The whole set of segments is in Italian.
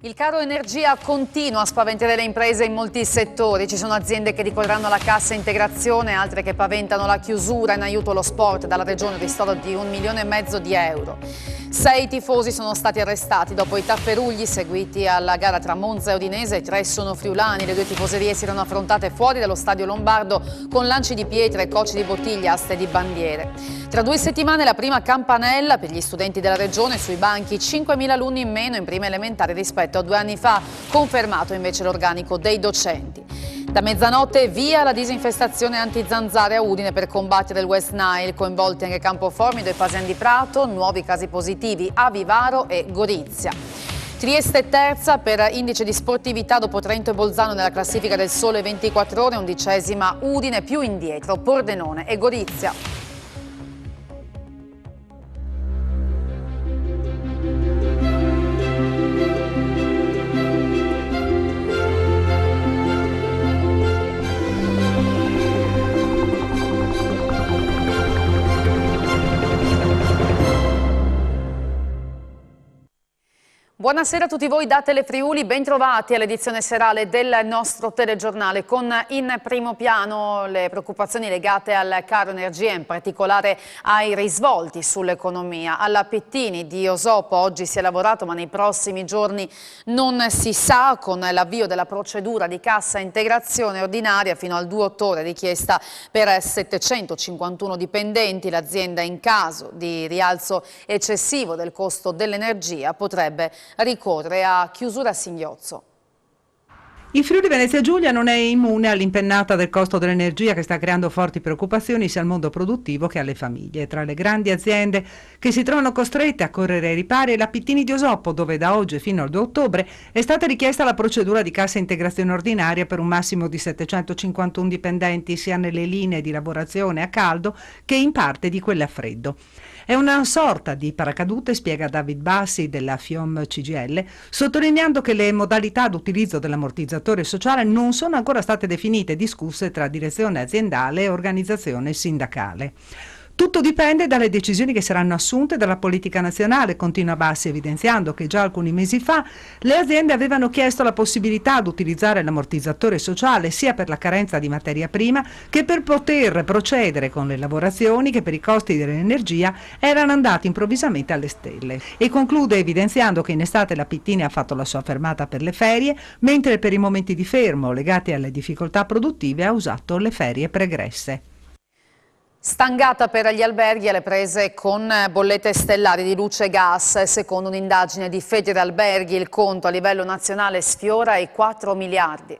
Il caro energia continua a spaventare le imprese in molti settori. Ci sono aziende che ricorreranno alla cassa integrazione, altre che paventano la chiusura. In aiuto allo sport dalla regione un ristoro di 1,5 milioni di euro. 6 tifosi sono stati arrestati dopo i tafferugli seguiti alla gara tra Monza e Udinese. 3 sono friulani. Le 2 tifoserie si erano affrontate fuori dallo stadio lombardo con lanci di pietre, cocci di bottiglie, aste di bandiere. Tra 2 settimane la prima campanella per gli studenti della regione, sui banchi 5.000 alunni in meno in prima elementare rispetto a 2 anni fa, confermato invece l'organico dei docenti. Da mezzanotte via la disinfestazione anti-zanzare a Udine per combattere il West Nile, coinvolti anche Campoformido e Pasian di Prato, nuovi casi positivi a Vivaro e Gorizia. Trieste terza per indice di sportività dopo Trento e Bolzano nella classifica del Sole 24 Ore, 11ª Udine, più indietro Pordenone e Gorizia. Buonasera a tutti voi da Telefriuli, bentrovati all'edizione serale del nostro telegiornale con in primo piano le preoccupazioni legate al caro energia, in particolare ai risvolti sull'economia. Alla Pettini di Osopo oggi si è lavorato, ma nei prossimi giorni non si sa, con l'avvio della procedura di cassa integrazione ordinaria fino al 2 ottobre richiesta per 751 dipendenti. L'azienda, in caso di rialzo eccessivo del costo dell'energia, potrebbe ricorre a chiusura a singhiozzo. Il Friuli Venezia Giulia non è immune all'impennata del costo dell'energia che sta creando forti preoccupazioni sia al mondo produttivo che alle famiglie. Tra le grandi aziende che si trovano costrette a correre ai ripari è la Pettini di Osopo, dove da oggi fino al 2 ottobre è stata richiesta la procedura di cassa integrazione ordinaria per un massimo di 751 dipendenti sia nelle linee di lavorazione a caldo che in parte di quelle a freddo. È una sorta di paracadute, spiega David Bassi della FIOM CGIL, sottolineando che le modalità d'utilizzo dell'ammortizzatore sociale non sono ancora state definite e discusse tra direzione aziendale e organizzazione sindacale. Tutto dipende dalle decisioni che saranno assunte dalla politica nazionale, continua Bassi, evidenziando che già alcuni mesi fa le aziende avevano chiesto la possibilità di utilizzare l'ammortizzatore sociale sia per la carenza di materia prima che per poter procedere con le lavorazioni che per i costi dell'energia erano andati improvvisamente alle stelle. E conclude evidenziando che in estate la Pettini ha fatto la sua fermata per le ferie, mentre per i momenti di fermo legati alle difficoltà produttive ha usato le ferie pregresse. Stangata per gli alberghi alle prese con bollette stellari di luce e gas. Secondo un'indagine di Federalberghi il conto a livello nazionale sfiora i 4 miliardi.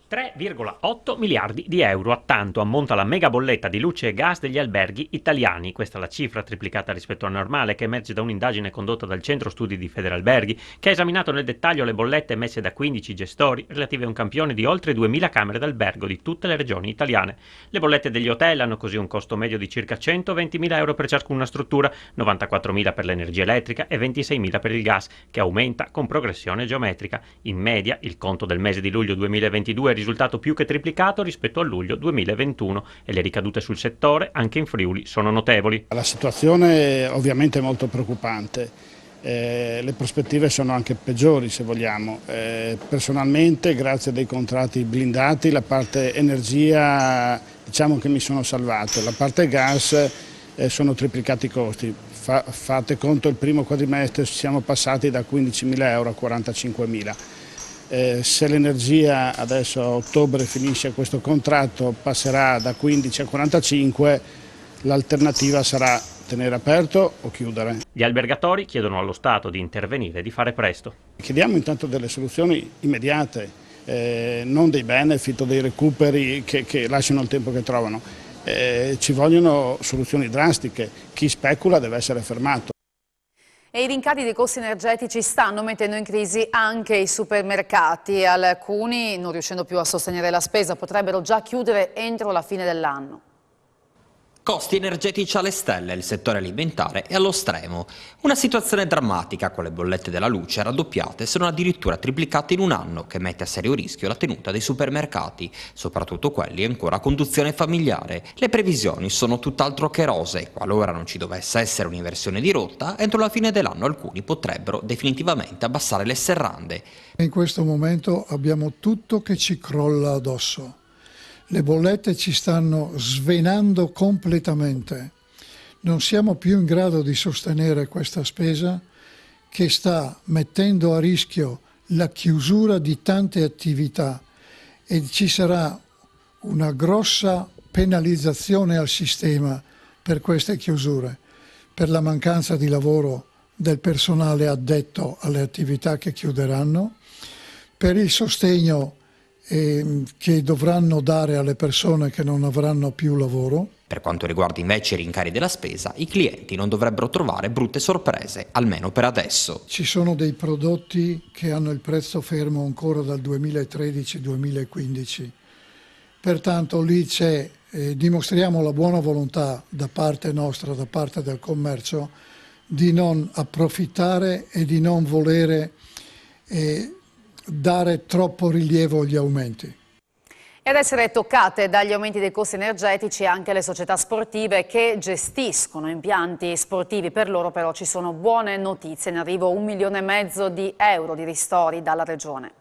3,8 miliardi di euro, a tanto ammonta la mega bolletta di luce e gas degli alberghi italiani. Questa è la cifra triplicata rispetto al normale che emerge da un'indagine condotta dal Centro Studi di Federalberghi, che ha esaminato nel dettaglio le bollette emesse da 15 gestori relative a un campione di oltre 2.000 camere d'albergo di tutte le regioni italiane. Le bollette degli hotel hanno così un costo medio di circa 120.000 euro per ciascuna struttura, 94.000 per l'energia elettrica e 26.000 per il gas, che aumenta con progressione geometrica. In media, il conto del mese di luglio 2022 è risultato più che triplicato rispetto a luglio 2021 e le ricadute sul settore anche in Friuli sono notevoli. La situazione ovviamente è molto preoccupante, le prospettive sono anche peggiori se vogliamo. Personalmente, grazie a dei contratti blindati, la parte energia diciamo che mi sono salvato, la parte gas sono triplicati i costi. Fate conto, il primo quadrimestre siamo passati da 15.000 euro a 45.000. Se l'energia adesso a ottobre finisce questo contratto, passerà da 15 a 45, l'alternativa sarà tenere aperto o chiudere. Gli albergatori chiedono allo Stato di intervenire e di fare presto. Chiediamo intanto delle soluzioni immediate, non dei benefit o dei recuperi che lasciano il tempo che trovano. Ci vogliono soluzioni drastiche, chi specula deve essere fermato. E i rincari dei costi energetici stanno mettendo in crisi anche i supermercati. Alcuni, non riuscendo più a sostenere la spesa, potrebbero già chiudere entro la fine dell'anno. Costi energetici alle stelle, il settore alimentare è allo stremo. Una situazione drammatica con le bollette della luce raddoppiate se non addirittura triplicate in un anno, che mette a serio rischio la tenuta dei supermercati, soprattutto quelli ancora a conduzione familiare. Le previsioni sono tutt'altro che rosee. Qualora non ci dovesse essere un'inversione di rotta, entro la fine dell'anno alcuni potrebbero definitivamente abbassare le serrande. In questo momento abbiamo tutto che ci crolla addosso. Le bollette ci stanno svenando completamente. Non siamo più in grado di sostenere questa spesa che sta mettendo a rischio la chiusura di tante attività e ci sarà una grossa penalizzazione al sistema per queste chiusure, per la mancanza di lavoro del personale addetto alle attività che chiuderanno, per il sostegno che dovranno dare alle persone che non avranno più lavoro. Per quanto riguarda invece i rincari della spesa, i clienti non dovrebbero trovare brutte sorprese, almeno per adesso. Ci sono dei prodotti che hanno il prezzo fermo ancora dal 2013-2015, pertanto lì dimostriamo la buona volontà da parte nostra, da parte del commercio, di non approfittare e di non volere dare troppo rilievo agli aumenti. E ad essere toccate dagli aumenti dei costi energetici anche le società sportive che gestiscono impianti sportivi. Per loro però ci sono buone notizie, in arrivo 1,5 milioni di euro di ristori dalla Regione.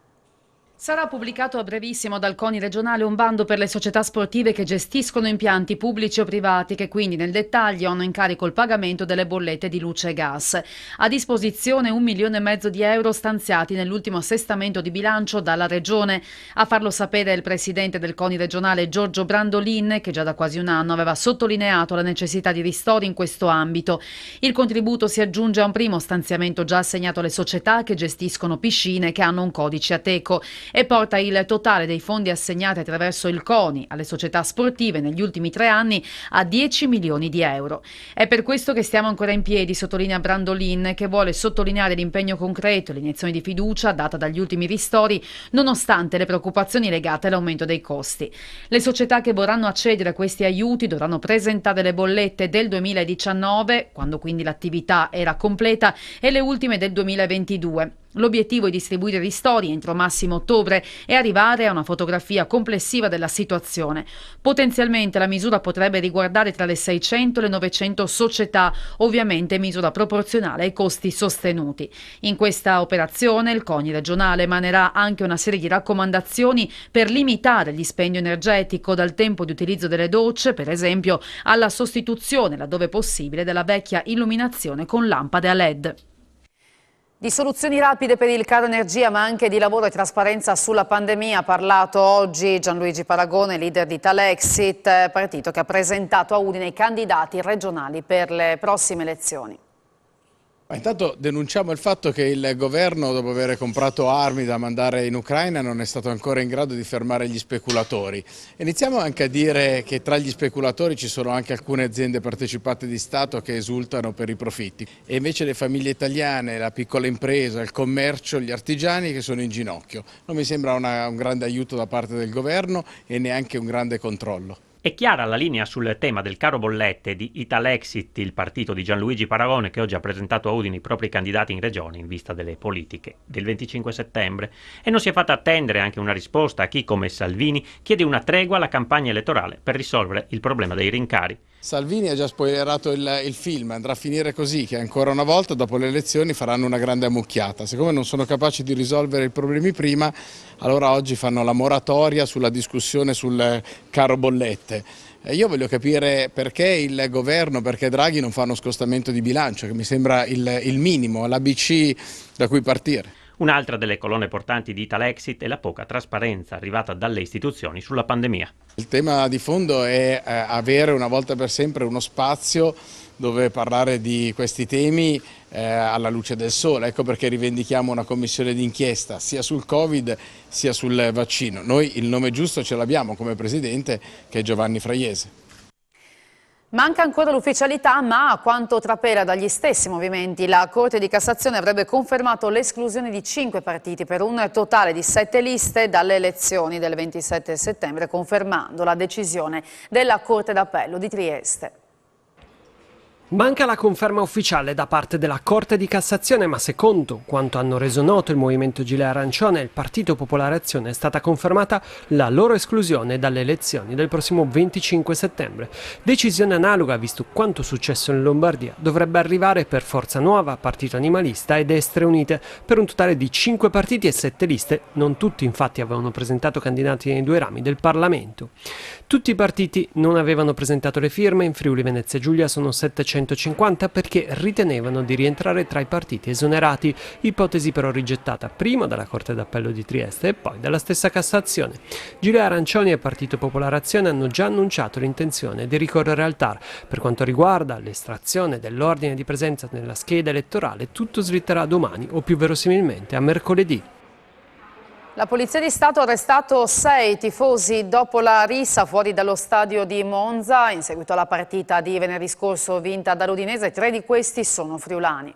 Sarà pubblicato a brevissimo dal CONI regionale un bando per le società sportive che gestiscono impianti pubblici o privati che quindi nel dettaglio hanno in carico il pagamento delle bollette di luce e gas. A disposizione 1,5 milioni di euro stanziati nell'ultimo assestamento di bilancio dalla Regione. A farlo sapere il presidente del CONI regionale Giorgio Brandolin, che già da quasi un anno aveva sottolineato la necessità di ristori in questo ambito. Il contributo si aggiunge a un primo stanziamento già assegnato alle società che gestiscono piscine che hanno un codice Ateco e porta il totale dei fondi assegnati attraverso il CONI alle società sportive negli ultimi 3 anni a 10 milioni di euro. È per questo che stiamo ancora in piedi, sottolinea Brandolin, che vuole sottolineare l'impegno concreto e l'iniezione di fiducia data dagli ultimi ristori, nonostante le preoccupazioni legate all'aumento dei costi. Le società che vorranno accedere a questi aiuti dovranno presentare le bollette del 2019, quando quindi l'attività era completa, e le ultime del 2022. L'obiettivo è distribuire ristori entro massimo ottobre e arrivare a una fotografia complessiva della situazione. Potenzialmente la misura potrebbe riguardare tra le 600 e le 900 società, ovviamente misura proporzionale ai costi sostenuti. In questa operazione il CONI regionale emanerà anche una serie di raccomandazioni per limitare il dispendio energetico, dal tempo di utilizzo delle docce, per esempio, alla sostituzione, laddove possibile, della vecchia illuminazione con lampade a LED. Di soluzioni rapide per il caro energia, ma anche di lavoro e trasparenza sulla pandemia ha parlato oggi Gianluigi Paragone, leader di Italexit, partito che ha presentato a Udine i candidati regionali per le prossime elezioni. Ma intanto denunciamo il fatto che il governo, dopo aver comprato armi da mandare in Ucraina, non è stato ancora in grado di fermare gli speculatori. Iniziamo anche a dire che tra gli speculatori ci sono anche alcune aziende partecipate di Stato che esultano per i profitti. E invece le famiglie italiane, la piccola impresa, il commercio, gli artigiani che sono in ginocchio. Non mi sembra un grande aiuto da parte del governo e neanche un grande controllo. È chiara la linea sul tema del caro bollette di Italexit, il partito di Gianluigi Paragone, che oggi ha presentato a Udine i propri candidati in regione in vista delle politiche del 25 settembre. E non si è fatta attendere anche una risposta a chi, come Salvini, chiede una tregua alla campagna elettorale per risolvere il problema dei rincari. Salvini ha già spoilerato il film, andrà a finire così, che ancora una volta dopo le elezioni faranno una grande ammucchiata. Siccome non sono capaci di risolvere i problemi prima, allora oggi fanno la moratoria sulla discussione sul caro bollette. Io voglio capire perché il governo, perché Draghi non fa uno scostamento di bilancio, che mi sembra il minimo, l'ABC da cui partire. Un'altra delle colonne portanti di Italexit è la poca trasparenza arrivata dalle istituzioni sulla pandemia. Il tema di fondo è avere una volta per sempre uno spazio dove parlare di questi temi alla luce del sole. Ecco perché rivendichiamo una commissione d'inchiesta sia sul Covid sia sul vaccino. Noi il nome giusto ce l'abbiamo come presidente, che è Giovanni Fraiese. Manca ancora l'ufficialità, ma a quanto trapela dagli stessi movimenti, la Corte di Cassazione avrebbe confermato l'esclusione di 5 partiti per un totale di 7 liste dalle elezioni del 27 settembre, confermando la decisione della Corte d'Appello di Trieste. Manca la conferma ufficiale da parte della Corte di Cassazione, ma secondo quanto hanno reso noto il Movimento Gilet Arancione e il Partito Popolare Azione è stata confermata la loro esclusione dalle elezioni del prossimo 25 settembre. Decisione analoga, visto quanto successo in Lombardia, dovrebbe arrivare per Forza Nuova, Partito Animalista e Destre Unite, per un totale di 5 partiti e 7 liste. Non tutti infatti avevano presentato candidati nei 2 rami del Parlamento. Tutti i partiti non avevano presentato le firme, in Friuli Venezia Giulia sono 750 perché ritenevano di rientrare tra i partiti esonerati, ipotesi però rigettata prima dalla Corte d'Appello di Trieste e poi dalla stessa Cassazione. Gilet Arancioni e Partito Popolare Azione hanno già annunciato l'intenzione di ricorrere al TAR. Per quanto riguarda l'estrazione dell'ordine di presenza nella scheda elettorale, tutto slitterà domani o più verosimilmente a mercoledì. La Polizia di Stato ha arrestato 6 tifosi dopo la rissa fuori dallo stadio di Monza in seguito alla partita di venerdì scorso vinta dall'Udinese. 3 di questi sono friulani.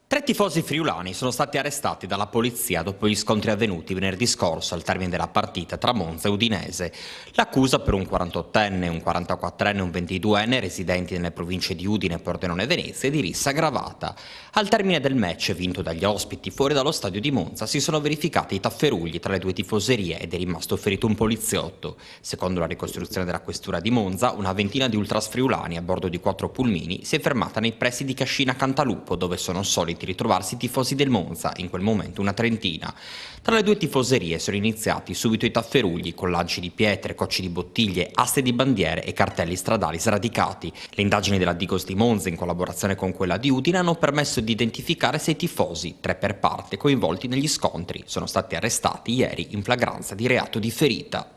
3 tifosi friulani sono stati arrestati dalla polizia dopo gli scontri avvenuti venerdì scorso al termine della partita tra Monza e Udinese. L'accusa per un 48enne, un 44enne e un 22enne residenti nelle province di Udine, Pordenone e Venezia è di rissa aggravata. Al termine del match vinto dagli ospiti fuori dallo stadio di Monza si sono verificati i tafferugli tra le 2 tifoserie ed è rimasto ferito un poliziotto. Secondo la ricostruzione della questura di Monza, una ventina di ultras friulani a bordo di 4 pulmini si è fermata nei pressi di Cascina Cantalupo, dove sono soliti ritrovarsi i tifosi del Monza, in quel momento una trentina. Tra le 2 tifoserie sono iniziati subito i tafferugli con lanci di pietre, cocci di bottiglie, aste di bandiere e cartelli stradali sradicati. Le indagini della Digos di Monza, in collaborazione con quella di Udine, hanno permesso di identificare 6 tifosi, 3 per parte, coinvolti negli scontri. Sono stati arrestati ieri in flagranza di reato di ferita.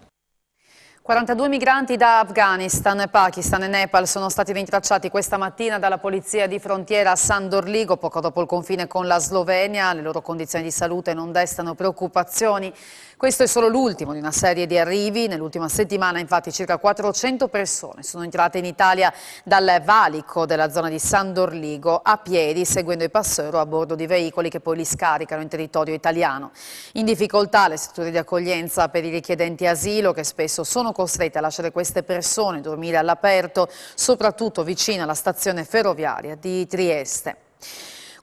42 migranti da Afghanistan, Pakistan e Nepal sono stati rintracciati questa mattina dalla polizia di frontiera a San Dorligo, poco dopo il confine con la Slovenia. Le loro condizioni di salute non destano preoccupazioni. Questo è solo l'ultimo di una serie di arrivi. Nell'ultima settimana, infatti, circa 400 persone sono entrate in Italia dal valico della zona di San Dorligo a piedi, seguendo i passeur a bordo di veicoli che poi li scaricano in territorio italiano. In difficoltà le strutture di accoglienza per i richiedenti asilo, che spesso sono costrette a lasciare queste persone dormire all'aperto, soprattutto vicino alla stazione ferroviaria di Trieste.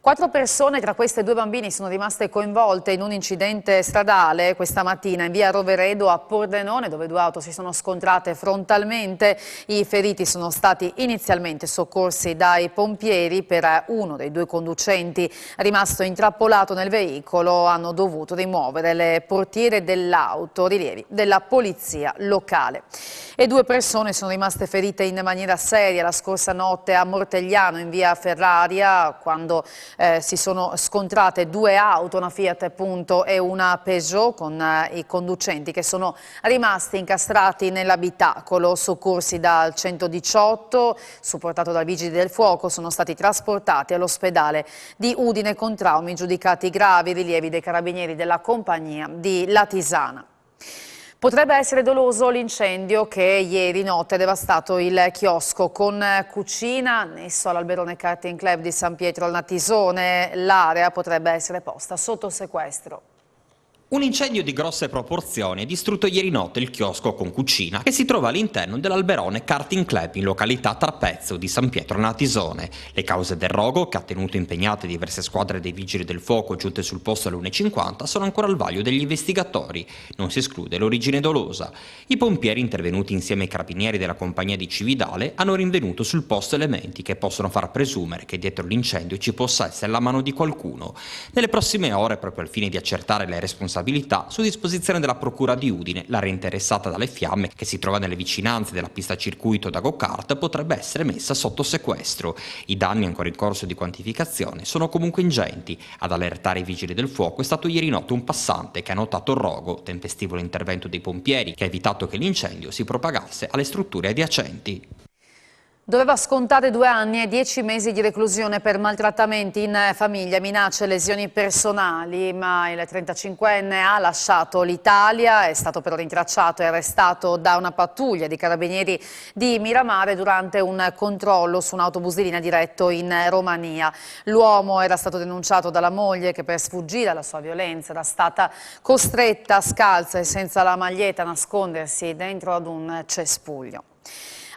4 persone, tra queste 2 bambini, sono rimaste coinvolte in un incidente stradale questa mattina in via Roveredo a Pordenone, dove 2 auto si sono scontrate frontalmente. I feriti sono stati inizialmente soccorsi dai pompieri. Per uno dei 2 conducenti rimasto intrappolato nel veicolo hanno dovuto rimuovere le portiere dell'auto, rilievi della polizia locale. E 2 persone sono rimaste ferite in maniera seria la scorsa notte a Mortegliano in via Ferraria, quando si sono scontrate 2 auto, una Fiat Punto e una Peugeot, con i conducenti che sono rimasti incastrati nell'abitacolo. Soccorsi dal 118, supportato dai vigili del fuoco, sono stati trasportati all'ospedale di Udine con traumi giudicati gravi, rilievi dei carabinieri della compagnia di Latisana. Potrebbe essere doloso l'incendio che ieri notte ha devastato il chiosco con cucina annesso all'Alberone Karting Club di San Pietro al Natisone. L'area potrebbe essere posta sotto sequestro. Un incendio di grosse proporzioni ha distrutto ieri notte il chiosco con cucina che si trova all'interno dell'Alberone Karting Club in località Trapezzo di San Pietro Natisone. Le cause del rogo, che ha tenuto impegnate diverse squadre dei vigili del fuoco giunte sul posto alle 1:50, sono ancora al vaglio degli investigatori. Non si esclude l'origine dolosa. I pompieri, intervenuti insieme ai carabinieri della compagnia di Cividale, hanno rinvenuto sul posto elementi che possono far presumere che dietro l'incendio ci possa essere la mano di qualcuno. Nelle prossime ore, proprio al fine di accertare le responsabilità, su disposizione della Procura di Udine, l'area interessata dalle fiamme, che si trova nelle vicinanze della pista circuito da go-kart, potrebbe essere messa sotto sequestro. I danni ancora in corso di quantificazione sono comunque ingenti. Ad allertare i vigili del fuoco è stato ieri notte un passante che ha notato il rogo. Tempestivo l'intervento dei pompieri, che ha evitato che l'incendio si propagasse alle strutture adiacenti. Doveva scontare 2 anni e 10 mesi di reclusione per maltrattamenti in famiglia, minacce e lesioni personali, ma il 35enne ha lasciato l'Italia, è stato però rintracciato e arrestato da una pattuglia di carabinieri di Miramare durante un controllo su un autobus di linea diretto in Romania. L'uomo era stato denunciato dalla moglie che per sfuggire alla sua violenza era stata costretta scalza e senza la maglietta a nascondersi dentro ad un cespuglio.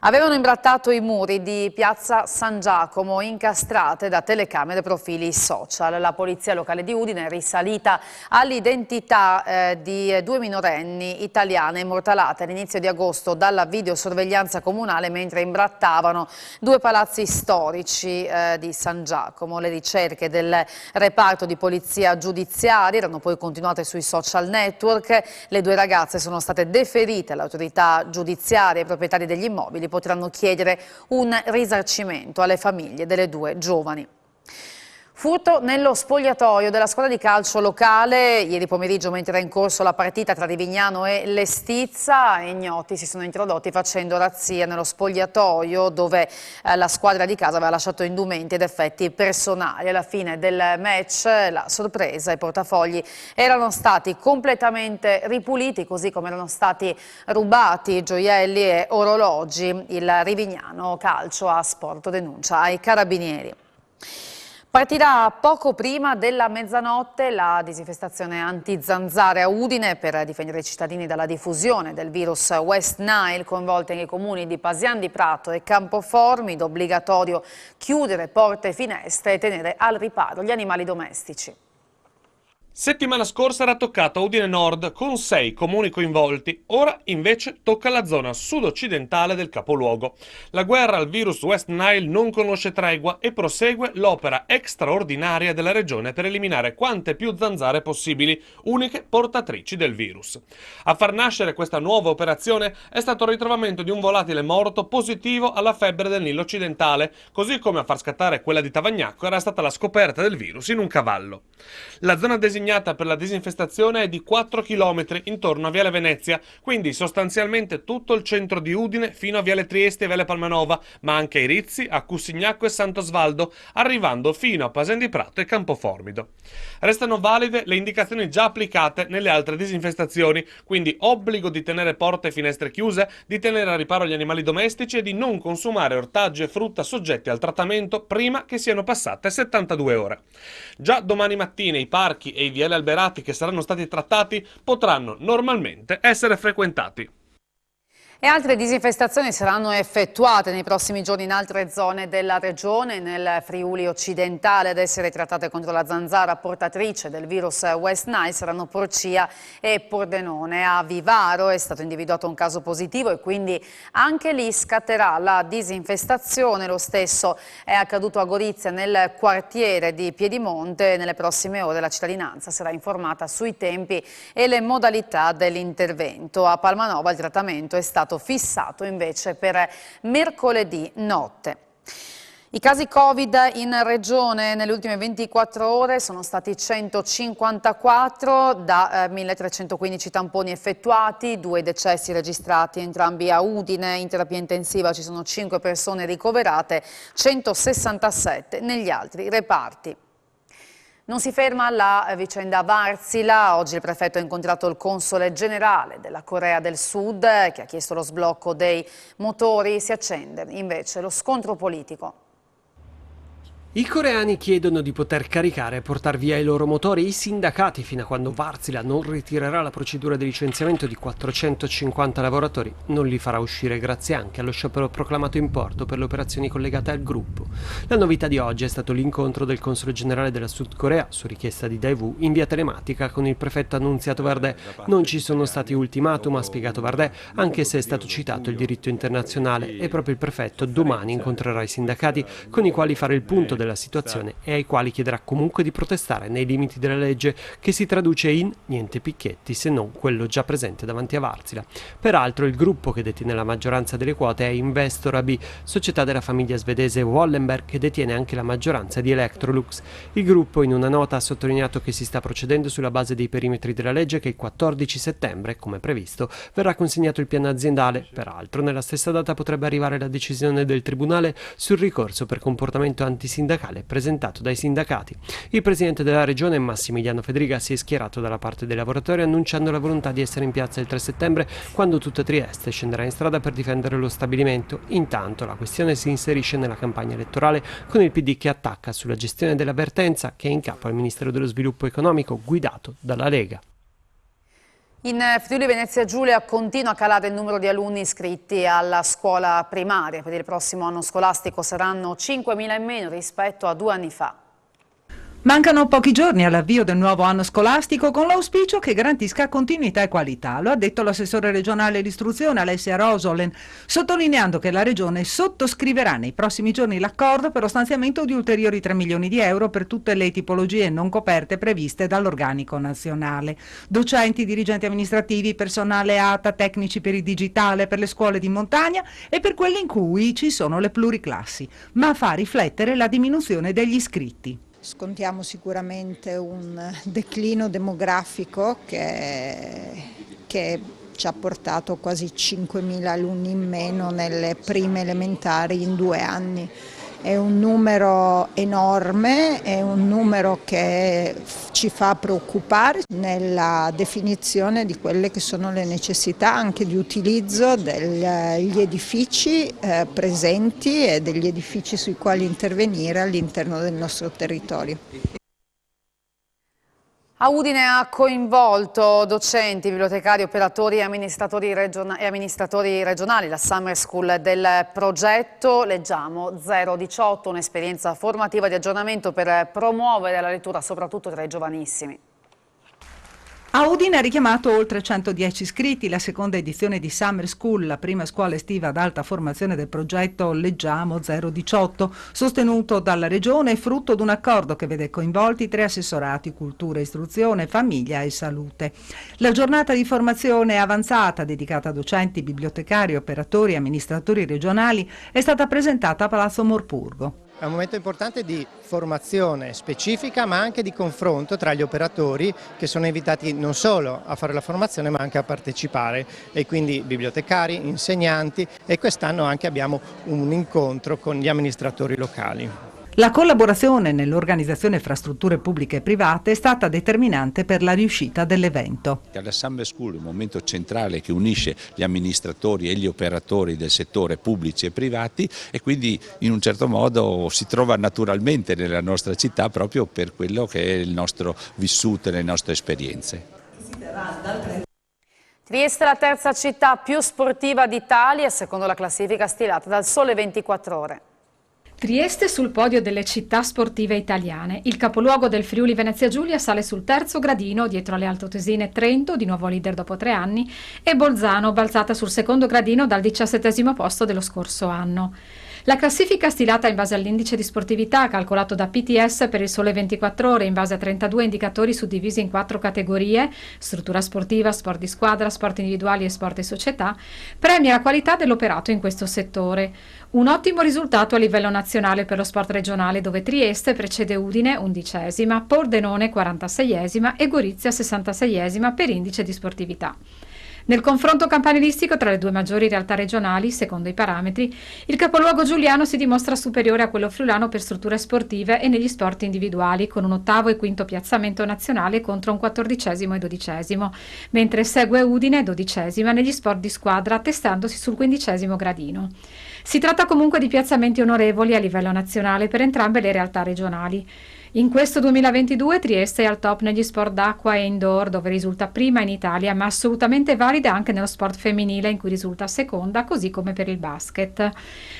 Avevano imbrattato i muri di piazza San Giacomo incastrate da telecamere e profili social. La polizia locale di Udine è risalita all'identità di 2 minorenni italiane immortalate all'inizio di agosto dalla videosorveglianza comunale mentre imbrattavano 2 palazzi storici di San Giacomo. Le ricerche del reparto di polizia giudiziaria erano poi continuate sui social network. Le 2 ragazze sono state deferite alle autorità giudiziarie e ai proprietari degli immobili potranno chiedere un risarcimento alle famiglie delle 2 giovani. Furto nello spogliatoio della squadra di calcio locale. Ieri pomeriggio, mentre era in corso la partita tra Rivignano e Lestizza, ignoti si sono introdotti facendo razzia nello spogliatoio dove la squadra di casa aveva lasciato indumenti ed effetti personali. Alla fine del match la sorpresa, i portafogli erano stati completamente ripuliti, così come erano stati rubati gioielli e orologi. Il Rivignano Calcio ha sporto denuncia ai carabinieri. Partirà poco prima della mezzanotte la disinfestazione anti-zanzare a Udine per difendere i cittadini dalla diffusione del virus West Nile, coinvolte nei comuni di Pasian di Prato e Campoformido. Obbligatorio chiudere porte e finestre e tenere al riparo gli animali domestici. Settimana scorsa era toccato a Udine Nord con 6 comuni coinvolti, ora invece tocca la zona sud-occidentale del capoluogo. La guerra al virus West Nile non conosce tregua e prosegue l'opera straordinaria della regione per eliminare quante più zanzare possibili, uniche portatrici del virus. A far nascere questa nuova operazione è stato il ritrovamento di un volatile morto positivo alla febbre del Nilo occidentale, così come a far scattare quella di Tavagnacco era stata la scoperta del virus in un cavallo. La zona designata per la disinfestazione è di 4 km intorno a Viale Venezia, quindi sostanzialmente tutto il centro di Udine fino a Viale Trieste e Viale Palmanova, ma anche i Rizzi, a Cussignacco e Sant'Osvaldo, arrivando fino a Pasen di Prato e Campoformido. Restano valide le indicazioni già applicate nelle altre disinfestazioni, quindi obbligo di tenere porte e finestre chiuse, di tenere a riparo gli animali domestici e di non consumare ortaggi e frutta soggetti al trattamento prima che siano passate 72 ore. Già domani mattina i parchi e i viali alberati che saranno stati trattati potranno normalmente essere frequentati. E altre disinfestazioni saranno effettuate nei prossimi giorni in altre zone della regione. Nel Friuli occidentale ad essere trattate contro la zanzara portatrice del virus West Nile saranno Porcia e Pordenone. A Vivaro è stato individuato un caso positivo e quindi anche lì scatterà la disinfestazione. Lo stesso è accaduto a Gorizia nel quartiere di Piedimonte. Nelle prossime ore la cittadinanza sarà informata sui tempi e le modalità dell'intervento. A Palmanova il trattamento è stato fissato invece per mercoledì notte. I casi Covid in regione nelle ultime 24 ore sono stati 154, da 1315 tamponi effettuati, 2 decessi registrati entrambi a Udine, in terapia intensiva ci sono 5 persone ricoverate, 167 negli altri reparti. Non si ferma la vicenda Wärtsilä. Oggi il prefetto ha incontrato il console generale della Corea del Sud che ha chiesto lo sblocco dei motori. Si accende invece lo scontro politico. I coreani chiedono di poter caricare e portare via i loro motori. I sindacati, fino a quando Wärtsilä non ritirerà la procedura di licenziamento di 450 lavoratori, non li farà uscire, grazie anche allo sciopero proclamato in porto per le operazioni collegate al gruppo. La novità di oggi è stato l'incontro del console generale della Sud Corea, su richiesta di Daewoo, in via telematica con il prefetto annunziato Vardè. Non ci sono stati ultimatum, ha spiegato Vardè, anche se è stato citato il diritto internazionale, e proprio il prefetto domani incontrerà i sindacati con i quali fare il punto del della situazione e ai quali chiederà comunque di protestare nei limiti della legge, che si traduce in niente picchetti se non quello già presente davanti a Wärtsilä. Peraltro il gruppo che detiene la maggioranza delle quote è Investor AB, società della famiglia svedese Wallenberg, che detiene anche la maggioranza di Electrolux. Il gruppo in una nota ha sottolineato che si sta procedendo sulla base dei perimetri della legge, che il 14 settembre, come previsto, verrà consegnato il piano aziendale. Peraltro nella stessa data potrebbe arrivare la decisione del Tribunale sul ricorso per comportamento antisindacale presentato dai sindacati. Il presidente della regione, Massimiliano Fedriga, si è schierato dalla parte dei lavoratori, annunciando la volontà di essere in piazza il 3 settembre, quando tutta Trieste scenderà in strada per difendere lo stabilimento. Intanto la questione si inserisce nella campagna elettorale, con il PD che attacca sulla gestione dell'avvertenza, che è in capo al Ministero dello Sviluppo Economico, guidato dalla Lega. In Friuli Venezia Giulia continua a calare il numero di alunni iscritti alla scuola primaria. Per il prossimo anno scolastico saranno 5.000 in meno rispetto a 2 anni fa. Mancano pochi giorni all'avvio del nuovo anno scolastico, con l'auspicio che garantisca continuità e qualità. Lo ha detto l'assessore regionale all'istruzione Alessia Rosolen, sottolineando che la regione sottoscriverà nei prossimi giorni l'accordo per lo stanziamento di ulteriori 3 milioni di euro per tutte le tipologie non coperte previste dall'organico nazionale. Docenti, dirigenti amministrativi, personale ATA, tecnici per il digitale, per le scuole di montagna e per quelle in cui ci sono le pluriclassi, ma fa riflettere la diminuzione degli iscritti. Scontiamo sicuramente un declino demografico che ci ha portato quasi 5.000 alunni in meno nelle prime elementari in 2 anni. È un numero enorme, è un numero che ci fa preoccupare nella definizione di quelle che sono le necessità anche di utilizzo degli edifici presenti e degli edifici sui quali intervenire all'interno del nostro territorio. A Udine ha coinvolto docenti, bibliotecari, operatori e amministratori regionali, la Summer School del progetto Leggiamo 018, un'esperienza formativa di aggiornamento per promuovere la lettura soprattutto tra i giovanissimi. A Udine ha richiamato oltre 110 iscritti la seconda edizione di Summer School, la prima scuola estiva ad alta formazione del progetto Leggiamo 018, sostenuto dalla Regione e frutto di un accordo che vede coinvolti 3 assessorati: cultura, istruzione, famiglia e salute. La giornata di formazione avanzata dedicata a docenti, bibliotecari, operatori e amministratori regionali è stata presentata a Palazzo Morpurgo. È un momento importante di formazione specifica, ma anche di confronto tra gli operatori, che sono invitati non solo a fare la formazione ma anche a partecipare, e quindi bibliotecari, insegnanti, e quest'anno anche abbiamo un incontro con gli amministratori locali. La collaborazione nell'organizzazione fra strutture pubbliche e private è stata determinante per la riuscita dell'evento. La Summer School è un momento centrale che unisce gli amministratori e gli operatori del settore pubblici e privati, e quindi in un certo modo si trova naturalmente nella nostra città proprio per quello che è il nostro vissuto e le nostre esperienze. Trieste è la terza città più sportiva d'Italia, secondo la classifica stilata dal Sole 24 Ore. Trieste sul podio delle città sportive italiane. Il capoluogo del Friuli Venezia Giulia sale sul terzo gradino dietro alle altoatesine Trento, di nuovo leader dopo 3 anni, e Bolzano balzata sul secondo gradino dal 17° posto dello scorso anno. La classifica stilata in base all'indice di sportività calcolato da PTS per il Sole 24 Ore in base a 32 indicatori suddivisi in 4 categorie: struttura sportiva, sport di squadra, sport individuali e sport e società, premia la qualità dell'operato in questo settore. Un ottimo risultato a livello nazionale per lo sport regionale, dove Trieste precede Udine 11esima, Pordenone 46esima e Gorizia 66esima per indice di sportività. Nel confronto campanilistico tra le 2 maggiori realtà regionali, secondo i parametri, il capoluogo giuliano si dimostra superiore a quello friulano per strutture sportive e negli sport individuali, con un 8° e 5° piazzamento nazionale contro un 14° e 12°, mentre segue Udine 12esima negli sport di squadra, attestandosi sul 15° gradino. Si tratta comunque di piazzamenti onorevoli a livello nazionale per entrambe le realtà regionali. In questo 2022 Trieste è al top negli sport d'acqua e indoor, dove risulta prima in Italia, ma assolutamente valida anche nello sport femminile, in cui risulta seconda, così come per il basket.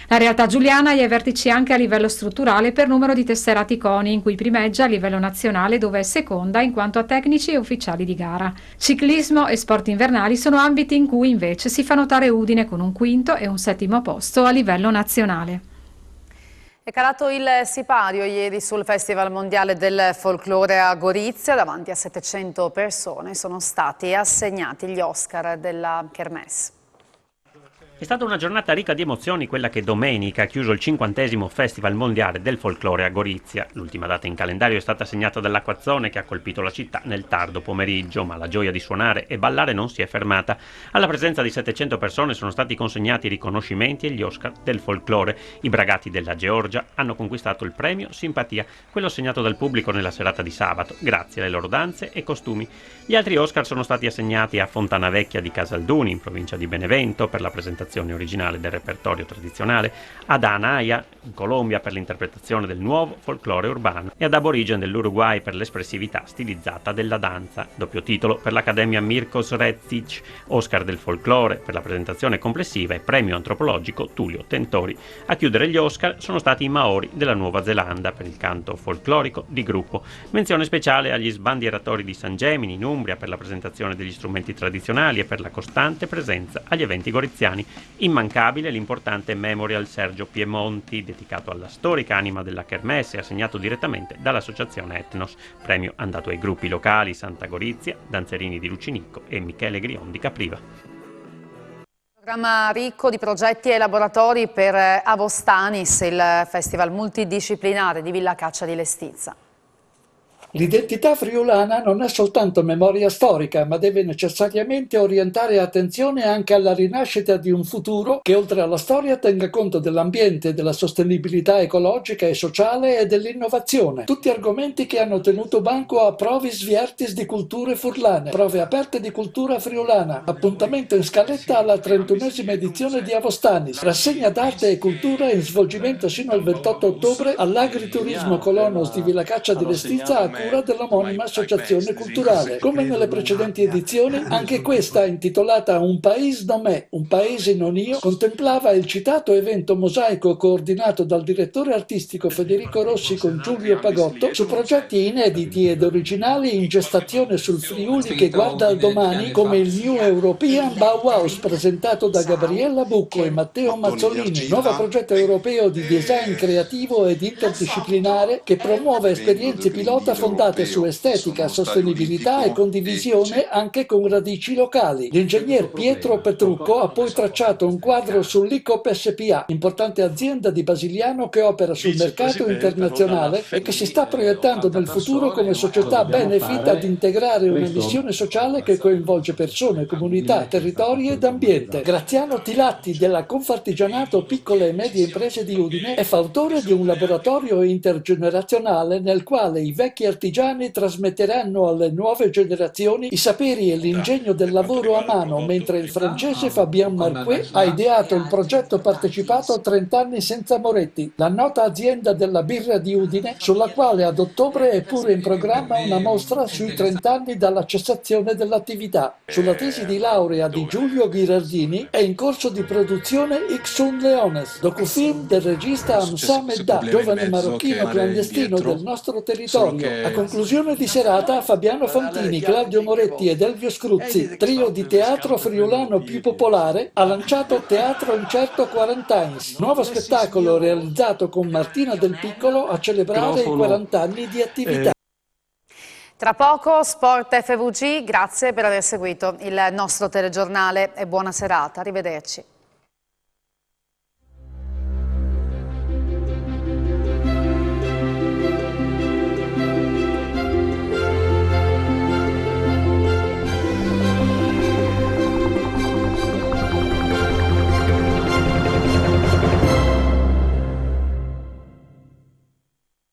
La realtà giuliana è ai vertici anche a livello strutturale per numero di tesserati CONI, in cui primeggia a livello nazionale, dove è seconda in quanto a tecnici e ufficiali di gara. Ciclismo e sport invernali sono ambiti in cui invece si fa notare Udine con un 5° e un 7° posto a livello nazionale. È calato il sipario ieri sul Festival Mondiale del Folklore a Gorizia. Davanti a 700 persone sono stati assegnati gli Oscar della Kermesse. È stata una giornata ricca di emozioni quella che domenica ha chiuso il 50° Festival Mondiale del Folklore a Gorizia. L'ultima data in calendario è stata segnata dall'acquazzone che ha colpito la città nel tardo pomeriggio, ma la gioia di suonare e ballare non si è fermata. Alla presenza di 700 persone sono stati consegnati i riconoscimenti e gli Oscar del folklore. I bragati della Georgia hanno conquistato il premio Simpatia, quello assegnato dal pubblico nella serata di sabato, grazie alle loro danze e costumi. Gli altri Oscar sono stati assegnati a Fontanavecchia di Casalduni, in provincia di Benevento, per la presentazione originale del repertorio tradizionale, ad Anaya in Colombia per l'interpretazione del nuovo folklore urbano e ad Aborigen dell'Uruguay per l'espressività stilizzata della danza. Doppio titolo per l'Accademia Mirko Sredzic, Oscar del folklore per la presentazione complessiva e premio antropologico Tullio Tentori. A chiudere gli Oscar sono stati i Maori della Nuova Zelanda per il canto folclorico di gruppo. Menzione speciale agli sbandieratori di San Gemini in Umbria per la presentazione degli strumenti tradizionali e per la costante presenza agli eventi goriziani. Immancabile l'importante Memorial Sergio Piemonti, dedicato alla storica anima della Kermesse, assegnato direttamente dall'associazione Etnos. Premio andato ai gruppi locali Santa Gorizia, Danzerini di Lucinicco e Michele Grion di Capriva. Programma ricco di progetti e laboratori per Avostanis, il festival multidisciplinare di Villa Caccia di Lestizza. L'identità friulana non è soltanto memoria storica, ma deve necessariamente orientare attenzione anche alla rinascita di un futuro che oltre alla storia tenga conto dell'ambiente, della sostenibilità ecologica e sociale e dell'innovazione. Tutti argomenti che hanno tenuto banco a Provis Viertis di Culture Furlane, prove aperte di cultura friulana. Appuntamento in scaletta alla 31esima edizione di Avostanis, rassegna d'arte e cultura in svolgimento sino al 28 ottobre all'Agriturismo Colonos di Villa Caccia di Lestizza a cura dell'omonima associazione culturale. Come nelle precedenti edizioni, anche questa, intitolata Un País Nomé, un paese non io, contemplava il citato evento mosaico coordinato dal direttore artistico Federico Rossi con Giulio Pagotto su progetti inediti ed originali in gestazione sul Friuli che guarda al domani, come il New European Bauhaus presentato da Gabriella Bucco e Matteo Mazzolini, nuovo progetto europeo di design creativo ed interdisciplinare che promuove esperienze pilota fondate su estetica, sostenibilità e condivisione anche con radici locali. L'ingegner Pietro Petrucco ha poi tracciato un quadro sull'ICOP SPA, importante azienda di Basigliano che opera sul mercato internazionale e che si sta proiettando nel futuro come società benefit ad integrare una missione sociale che coinvolge persone, comunità, territori ed ambiente. Graziano Tilatti della Confartigianato Piccole e Medie Imprese di Udine è fautore di un laboratorio intergenerazionale nel quale i vecchi artigiani trasmetteranno alle nuove generazioni i saperi e l'ingegno del lavoro a mano, mentre il francese Fabien Marquet ha ideato il progetto partecipato 30 anni senza Moretti, la nota azienda della birra di Udine, sulla quale ad ottobre è pure in programma una mostra sui 30 anni dalla cessazione dell'attività. Sulla tesi di laurea di Giulio Ghirardini è in corso di produzione Ixun Leones, docufilm del regista Hamza Medda, giovane marocchino clandestino del nostro territorio. A conclusione di serata, Fabiano Fantini, Claudio Moretti ed Elvio Scruzzi, trio di teatro friulano più popolare, ha lanciato Teatro Incerto 40 Ans, nuovo spettacolo realizzato con Martina Del Piccolo a celebrare i 40 anni di attività. Tra poco Sport FVG, grazie per aver seguito il nostro telegiornale e buona serata, arrivederci.